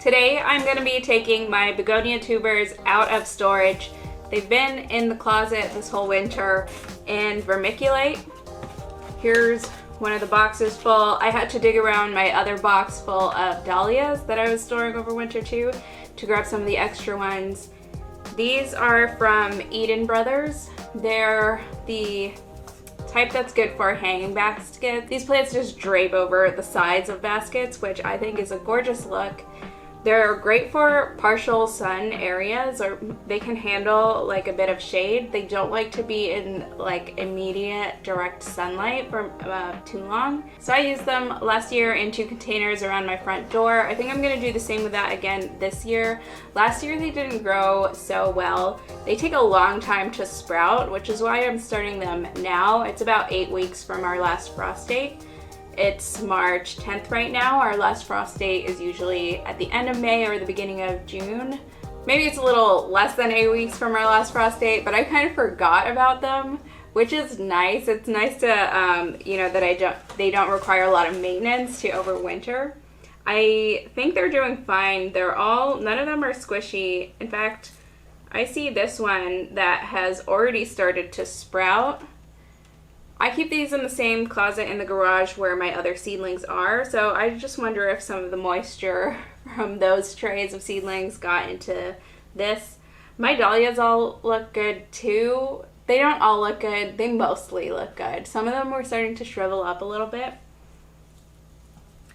Today I'm going to be taking my begonia tubers out of storage. They've been in the closet this whole winter and vermiculite. Here's one of the boxes full. I had to dig around my other box full of dahlias that I was storing over winter too to grab some of the extra ones. These are from Eden Brothers. They're the type that's good for hanging baskets. These plants just drape over the sides of baskets, which I think is a gorgeous look. They're great for partial sun areas, or they can handle like a bit of shade. They don't like to be in like immediate direct sunlight for too long. So I used them last year in 2 containers around my front door. I think I'm gonna do the same with that again this year. Last year they didn't grow so well. They take a long time to sprout, which is why I'm starting them now. It's about 8 weeks from our last frost date. It's March 10th right now. Our last frost date is usually at the end of May or the beginning of June. Maybe it's a little less than 8 weeks from our last frost date, but I kind of forgot about them, which is nice. It's nice to, you know, that they don't require a lot of maintenance to overwinter. I think they're doing fine. None of them are squishy. In fact, I see this one that has already started to sprout. I keep these in the same closet in the garage where my other seedlings are, so I just wonder if some of the moisture from those trays of seedlings got into this. My dahlias all look good too. They don't all look good, they mostly look good. Some of them were starting to shrivel up a little bit,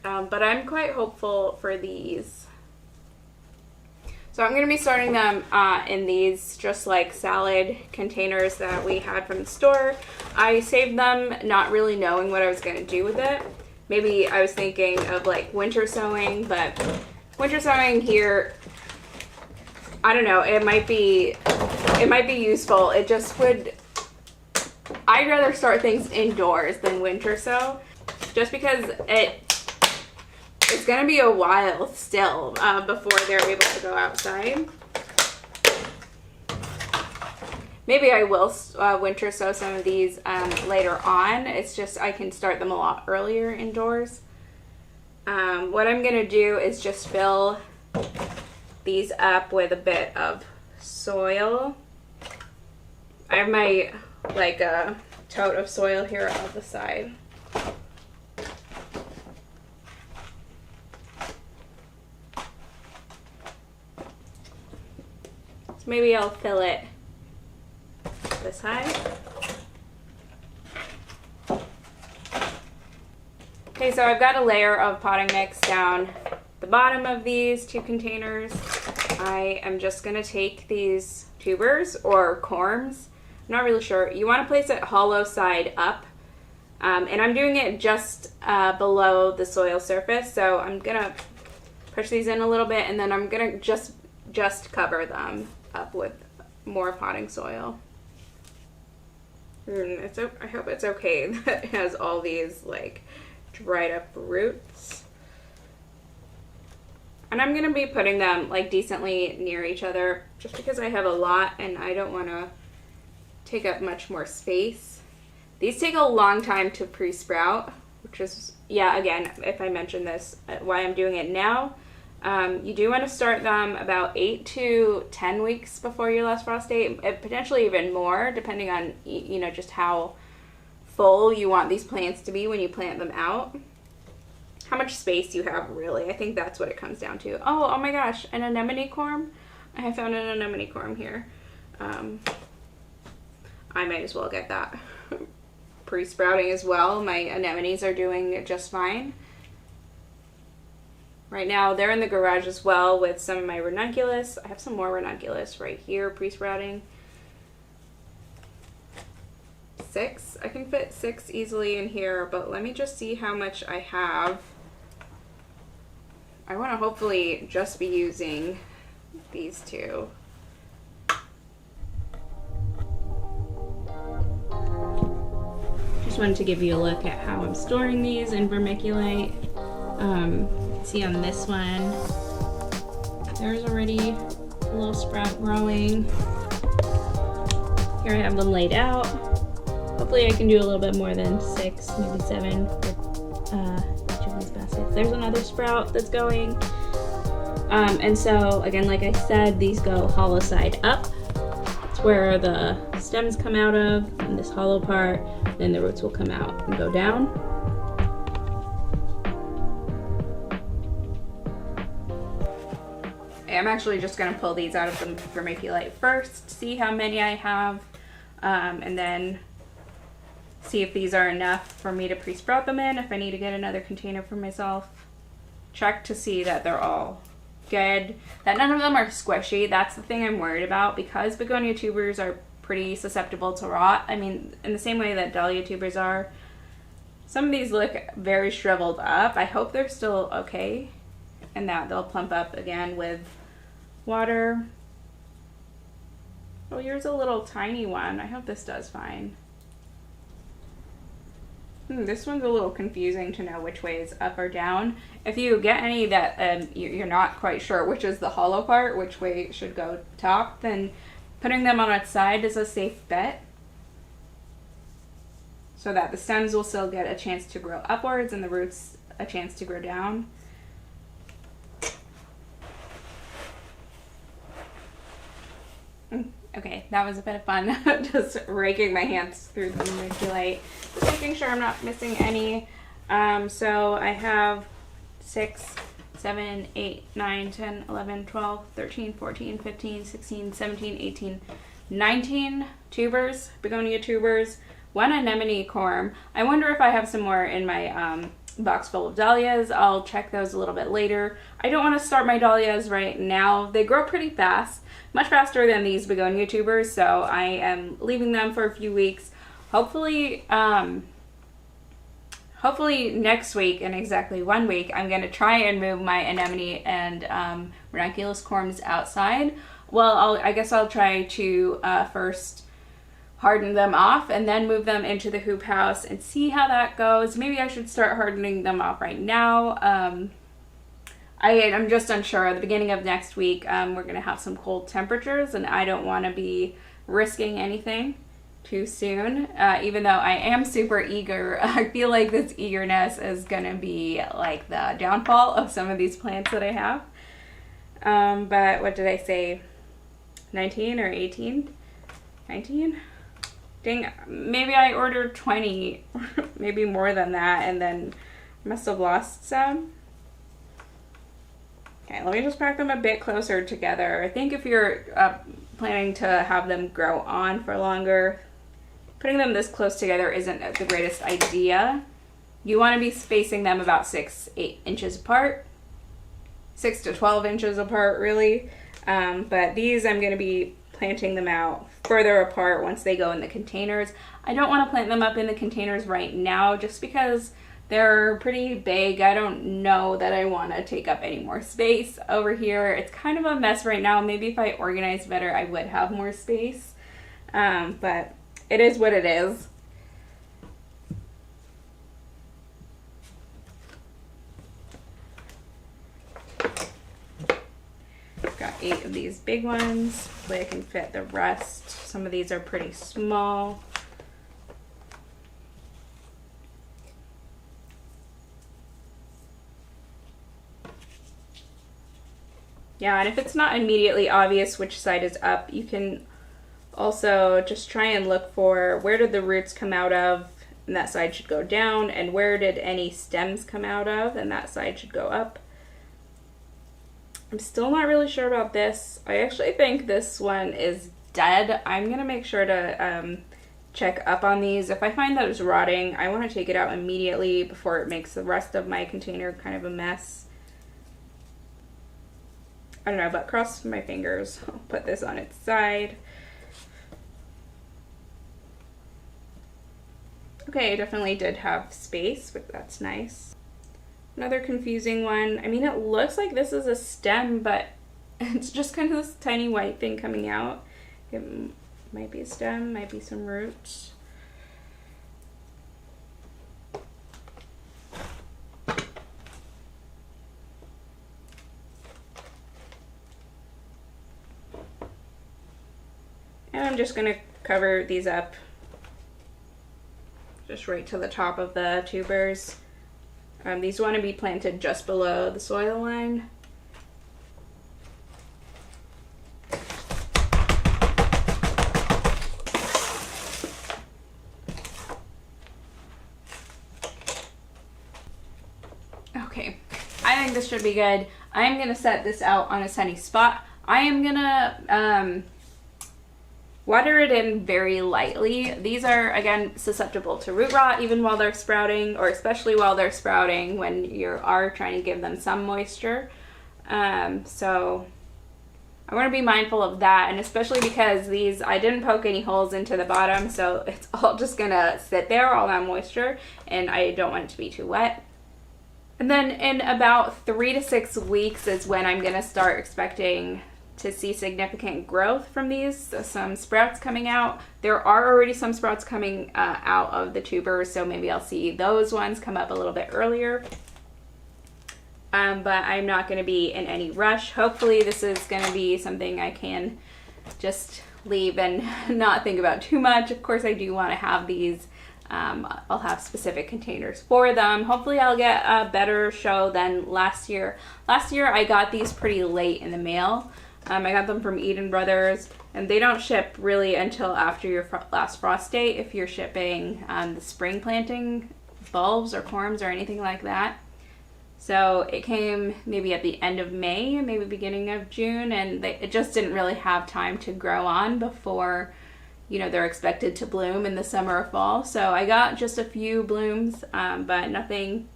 but I'm quite hopeful for these. So I'm going to be starting them in these just like salad containers that we had from the store. I saved them not really knowing what I was going to do with it. Maybe I was thinking of like winter sowing, but winter sowing here, I don't know, it might be useful. It just would, I'd rather start things indoors than winter sow, just because it's going to be a while still before they're able to go outside. Maybe I will winter sow some of these later on. It's just I can start them a lot earlier indoors. What I'm going to do is just fill these up with a bit of soil. I have my like a tote of soil here on the side. Maybe I'll fill it this high. Okay, so I've got a layer of potting mix down the bottom of these 2 containers. I am just gonna take these tubers or corms, I'm not really sure. You wanna place it hollow side up, and I'm doing it just below the soil surface. So I'm gonna push these in a little bit, and then I'm gonna just cover them up with more potting soil. I hope it's okay that it has all these like dried up roots. And I'm gonna be putting them like decently near each other just because I have a lot and I don't want to take up much more space. These take a long time to pre-sprout, which is, yeah, again, if I mention this, why I'm doing it now. You do want to start them about 8 to 10 weeks before your last frost date, potentially even more, depending on, you know, just how full you want these plants to be when you plant them out. How much space you have, really. I think that's what it comes down to. Oh my gosh, an anemone corm. I have found an anemone corm here. I might as well get that pre-sprouting as well. My anemones are doing just fine. Right now, they're in the garage as well with some of my ranunculus. I have some more ranunculus right here, pre-sprouting. 6. I can fit 6 easily in here, but let me just see how much I have. I want to hopefully just be using these 2. Just wanted to give you a look at how I'm storing these in vermiculite. See on this one, there's already a little sprout growing. Here I have them laid out. Hopefully I can do a little bit more than 6, maybe 7 for each of these baskets. There's another sprout that's going. And so again, like I said, these go hollow side up. It's where the stems come out of, and this hollow part, then the roots will come out and go down. I'm actually just going to pull these out of the vermiculite first, see how many I have, and then see if these are enough for me to pre-sprout them in, if I need to get another container for myself. Check to see that they're all good, that none of them are squishy. That's the thing I'm worried about, because begonia tubers are pretty susceptible to rot. I mean, in the same way that dahlia tubers are. Some of these look very shriveled up. I hope they're still okay and that they'll plump up again with water. Oh, here's a little tiny one. I hope this does fine. This one's a little confusing to know which way is up or down. If you get any that you're not quite sure which is the hollow part, which way should go top, then putting them on its side is a safe bet, so that the stems will still get a chance to grow upwards and the roots a chance to grow down. Okay, that was a bit of fun, just raking my hands through the vermiculite, just making sure I'm not missing any. So I have 6, 7, 8, 9, 10, 11, 12, 13, 14, 15, 16, 17, 18, 19 tubers, begonia tubers, 1 anemone corm. I wonder if I have some more in my box full of dahlias. I'll check those a little bit later. I don't want to start my dahlias right now. They grow pretty fast, much faster than these begonia tubers, so I am leaving them for a few weeks. Hopefully next week, in exactly 1 week, I'm going to try and move my anemone and ranunculus corms outside. Well, I guess I'll try to first harden them off and then move them into the hoop house and see how that goes. Maybe I should start hardening them off right now. I'm just unsure. At the beginning of next week, we're going to have some cold temperatures, and I don't want to be risking anything too soon. Even though I am super eager, I feel like this eagerness is going to be like the downfall of some of these plants that I have. But what did I say? 19 or 18? 19? Dang, maybe I ordered 20, maybe more than that, and then must have lost some. Okay, let me just pack them a bit closer together. I think if you're planning to have them grow on for longer, putting them this close together isn't the greatest idea. You want to be spacing them about 6-8 inches apart, 6 to 12 inches apart really. But these I'm going to be planting them out further apart once they go in the containers. I don't want to plant them up in the containers right now just because they're pretty big. I don't know that I want to take up any more space over here. It's kind of a mess right now. Maybe if I organized better, I would have more space. But it is what it is. Got 8 of these big ones. Hopefully I can fit the rest. Some of these are pretty small. Yeah, and if it's not immediately obvious which side is up, you can also just try and look for where did the roots come out of, and that side should go down, and where did any stems come out of, and that side should go up. I'm still not really sure about this. I actually think this one is dead. I'm going to make sure to check up on these. If I find that it's rotting, I want to take it out immediately before it makes the rest of my container kind of a mess. I don't know, but cross my fingers. I'll put this on its side. Okay, I definitely did have space, but that's nice. Another confusing one. I mean, it looks like this is a stem, but it's just kind of this tiny white thing coming out. It might be a stem, might be some roots. And I'm just going to cover these up just right to the top of the tubers. These want to be planted just below the soil line. Okay, I think this should be good. I'm gonna set this out on a sunny spot. I am gonna water it in very lightly. These are, again, susceptible to root rot even while they're sprouting, or especially while they're sprouting when you are trying to give them some moisture. So I want to be mindful of that, and especially because these, I didn't poke any holes into the bottom, so it's all just gonna sit there, all that moisture, and I don't want it to be too wet. And then in about 3 to 6 weeks is when I'm gonna start expecting to see significant growth from these, so some sprouts coming out. There are already some sprouts coming out of the tubers, so maybe I'll see those ones come up a little bit earlier. But I'm not going to be in any rush. Hopefully this is going to be something I can just leave and not think about too much. Of course I do want to have these. I'll have specific containers for them. Hopefully I'll get a better show than last year. Last year I got these pretty late in the mail. I got them from Eden Brothers, and they don't ship really until after your last frost date if you're shipping the spring planting bulbs or corms or anything like that. So it came maybe at the end of May, maybe beginning of June, and it just didn't really have time to grow on before, you know, they're expected to bloom in the summer or fall. So I got just a few blooms, but nothing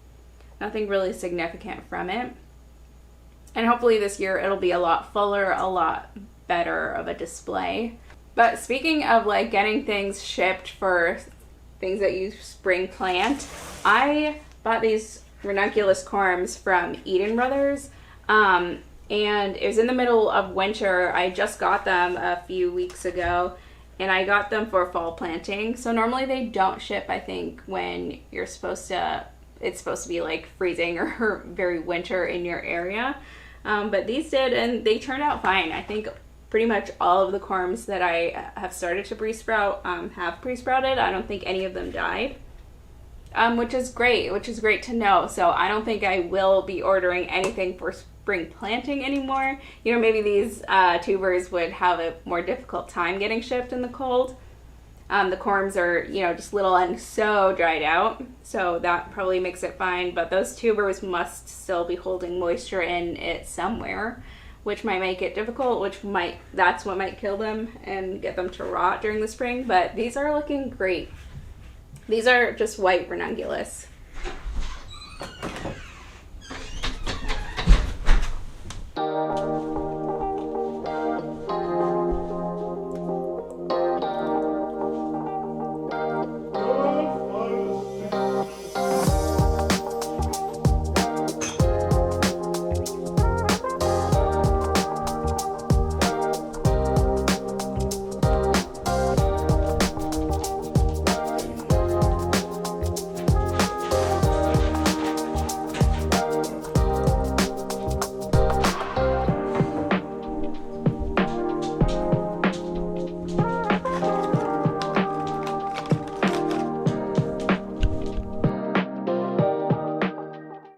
really significant from it. And hopefully this year it'll be a lot fuller, a lot better of a display. But speaking of like getting things shipped for things that you spring plant, I bought these ranunculus corms from Eden Brothers, and it was in the middle of winter. I just got them a few weeks ago, and I got them for fall planting. So normally they don't ship, I think, when you're supposed to, it's supposed to be like freezing or very winter in your area. But these did, and they turned out fine. I think pretty much all of the corms that I have started to pre-sprout have pre-sprouted. I don't think any of them died, which is great to know. So I don't think I will be ordering anything for spring planting anymore. You know, maybe these tubers would have a more difficult time getting shipped in the cold. The corms are, you know, just little and so dried out, so that probably makes it fine, but those tubers must still be holding moisture in it somewhere, which might make it difficult, that's what might kill them and get them to rot during the spring. But these are looking great. These are just white ranunculus.